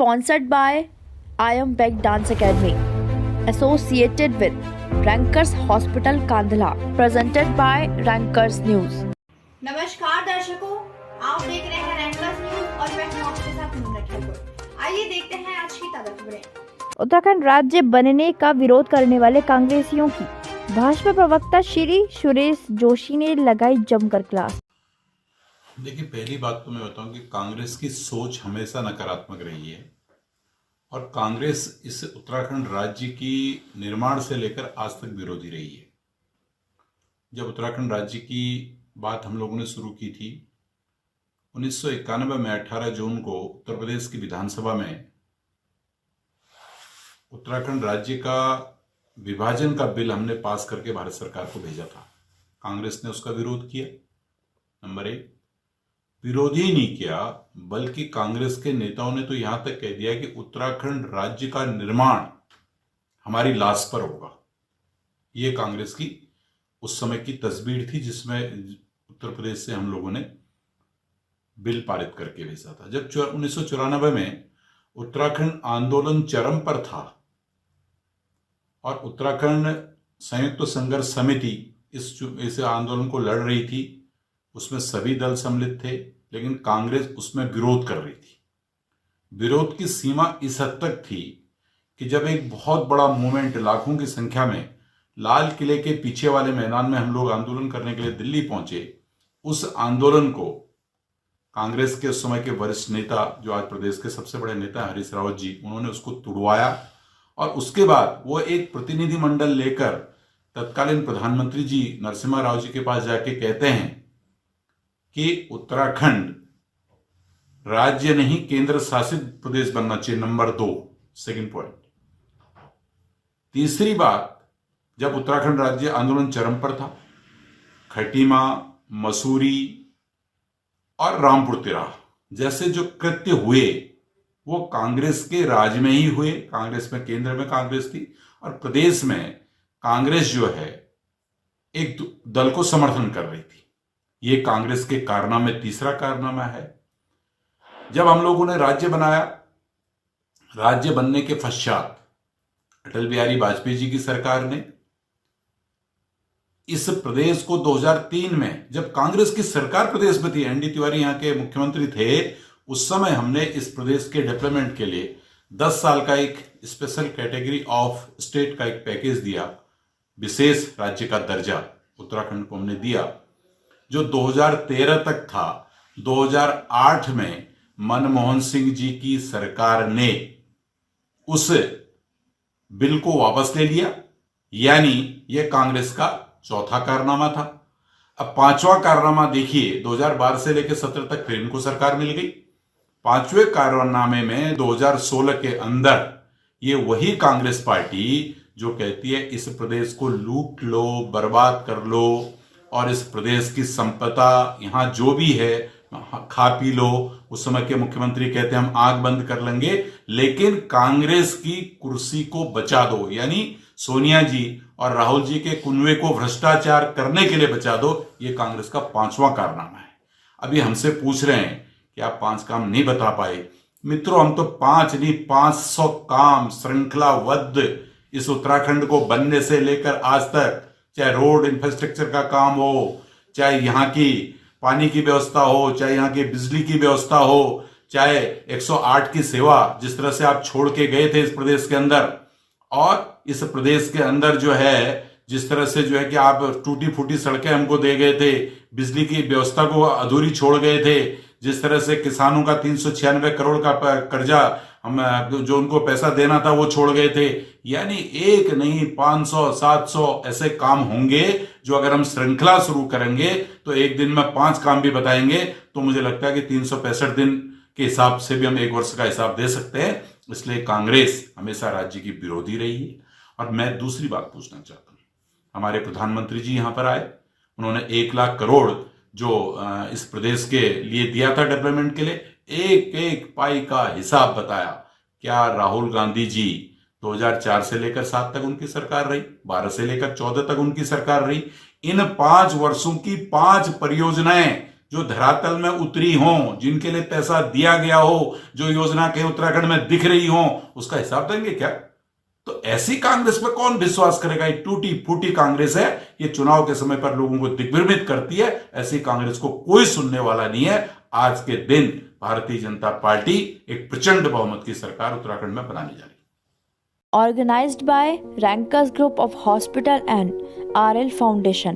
sponsored by I Am Back Dance Academy, associated with Rankers Hospital Kandhala, presented by Rankers News. नमस्कार दर्शकों, आप देख रहे हैं रैंकर्स न्यूज और मैं हूं आपके साथ मुन्ना ठाकुर। आइए देखते हैं आज की ताज़ा खबरें। उत्तराखंड राज्य बनने का विरोध करने वाले कांग्रेसियों की भाजपा प्रवक्ता श्री सुरेश जोशी ने लगाई जमकर क्लास। देखिए, पहली बात तो मैं बताऊं कि कांग्रेस की सोच हमेशा नकारात्मक रही है और कांग्रेस इस उत्तराखंड राज्य की निर्माण से लेकर आज तक विरोधी रही है। जब उत्तराखंड राज्य की बात हम लोगों ने शुरू की थी 1991 में 18 जून को उत्तर प्रदेश की विधानसभा में उत्तराखंड राज्य का विभाजन का बिल हमने पास करके भारत सरकार को भेजा था। कांग्रेस ने उसका विरोध किया। नंबर एक, विरोध ही नहीं किया बल्कि कांग्रेस के नेताओं ने तो यहां तक कह दिया कि उत्तराखंड राज्य का निर्माण हमारी लाश पर होगा। ये कांग्रेस की उस समय की तस्वीर थी जिसमें उत्तर प्रदेश से हम लोगों ने बिल पारित करके भेजा था। जब 1994 में उत्तराखंड आंदोलन चरम पर था और उत्तराखंड संयुक्त संघर्ष समिति इस आंदोलन को लड़ रही थी, उसमें सभी दल सम्मिलित थे, लेकिन कांग्रेस उसमें विरोध कर रही थी। विरोध की सीमा इस हद तक थी कि जब एक बहुत बड़ा मूवमेंट लाखों की संख्या में लाल किले के पीछे वाले मैदान में हम लोग आंदोलन करने के लिए दिल्ली पहुंचे, उस आंदोलन को कांग्रेस के उस समय के वरिष्ठ नेता, जो आज प्रदेश के सबसे बड़े नेता हरीश रावत जी, उन्होंने उसको तुड़वाया और उसके बाद वो एक प्रतिनिधिमंडल लेकर तत्कालीन प्रधानमंत्री जी नरसिम्हा राव जी के पास जाके कहते हैं कि उत्तराखंड राज्य नहीं केंद्र शासित प्रदेश बनना चाहिए। Number 2, second point. तीसरी बात, जब उत्तराखंड राज्य आंदोलन चरम पर था, खटीमा, मसूरी और रामपुर तिराह जैसे जो कृत्य हुए वो कांग्रेस के राज में ही हुए। कांग्रेस में, केंद्र में कांग्रेस थी और प्रदेश में कांग्रेस जो है एक दल को समर्थन कर रही थी। ये कांग्रेस के कारनामे तीसरा कारनामा है। जब हम लोगों ने राज्य बनाया, राज्य बनने के पश्चात अटल बिहारी वाजपेयी जी की सरकार ने इस प्रदेश को 2003 में, जब कांग्रेस की सरकार प्रदेश में थी, एनडी तिवारी यहां के मुख्यमंत्री थे, उस समय हमने इस प्रदेश के डेवलपमेंट के लिए 10 साल का एक स्पेशल कैटेगरी ऑफ स्टेट का एक पैकेज दिया। विशेष राज्य का दर्जा उत्तराखंड को हमने दिया, जो 2013 तक था। 2008 में मनमोहन सिंह जी की सरकार ने उस बिल को वापस ले लिया, यानी यह कांग्रेस का चौथा कारनामा था। अब पांचवा कारनामा देखिए, 2012 से लेकर 17 तक फिर इनको सरकार मिल गई। पांचवें कारनामे में 2016 के अंदर ये वही कांग्रेस पार्टी जो कहती है इस प्रदेश को लूट लो, बर्बाद कर लो और इस प्रदेश की संपदा यहां जो भी है खा पी लो। उस समय के मुख्यमंत्री कहते हैं हम आंख बंद कर लेंगे, लेकिन कांग्रेस की कुर्सी को बचा दो, यानी सोनिया जी और राहुल जी के कुनवे को भ्रष्टाचार करने के लिए बचा दो। ये कांग्रेस का पांचवा कारनामा है। अभी हमसे पूछ रहे हैं कि आप 5 काम नहीं बता पाए। मित्रों, हम तो 5 नहीं 500 काम श्रृंखलाबद्ध इस उत्तराखंड को बनने से लेकर आज तक, चाहे रोड इंफ्रास्ट्रक्चर का काम हो, चाहे यहाँ की पानी की व्यवस्था हो, चाहे यहाँ की बिजली की व्यवस्था हो, चाहे 108 की सेवा जिस तरह से आप छोड़ के गए थे इस प्रदेश के अंदर, और इस प्रदेश के अंदर जो है जिस तरह से जो है कि आप टूटी फूटी सड़कें हमको दे गए थे, बिजली की व्यवस्था को अधूरी छोड़ गए थे, जिस तरह से किसानों का 396 करोड़ का कर्जा हम जो उनको पैसा देना था वो छोड़ गए थे। यानी एक नहीं 500 700 ऐसे काम होंगे जो अगर हम श्रृंखला शुरू करेंगे तो एक दिन में 5 काम भी बताएंगे तो मुझे लगता है कि 365 दिन के हिसाब से भी हम एक वर्ष का हिसाब दे सकते हैं। इसलिए कांग्रेस हमेशा राज्य की विरोधी रही है। और मैं दूसरी बात पूछना चाहता हूं, हमारे प्रधानमंत्री जी यहां पर आए, उन्होंने 1 लाख करोड़ जो इस प्रदेश के लिए दिया था डेवलपमेंट के लिए, एक एक पाई का हिसाब बताया। क्या राहुल गांधी जी 2004 से लेकर 7 तक उनकी सरकार रही, 12 से लेकर 14 तक उनकी सरकार रही, इन 5 वर्षों की 5 परियोजनाएं जो धरातल में उतरी हो, जिनके लिए पैसा दिया गया हो, जो योजना के उत्तराखंड में दिख रही हो, उसका हिसाब देंगे क्या? तो ऐसी कांग्रेस पे कौन विश्वास करेगा? ये टूटी फूटी कांग्रेस है, ये चुनाव के समय पर लोगों को दिग्भ्रमित करती है। ऐसी कांग्रेस को कोई सुनने वाला नहीं है। आज के दिन भारतीय जनता पार्टी एक प्रचंड बहुमत की सरकार उत्तराखंड में बनाने जा रही है। Organized by Rankers Group of Hospital and RL Foundation.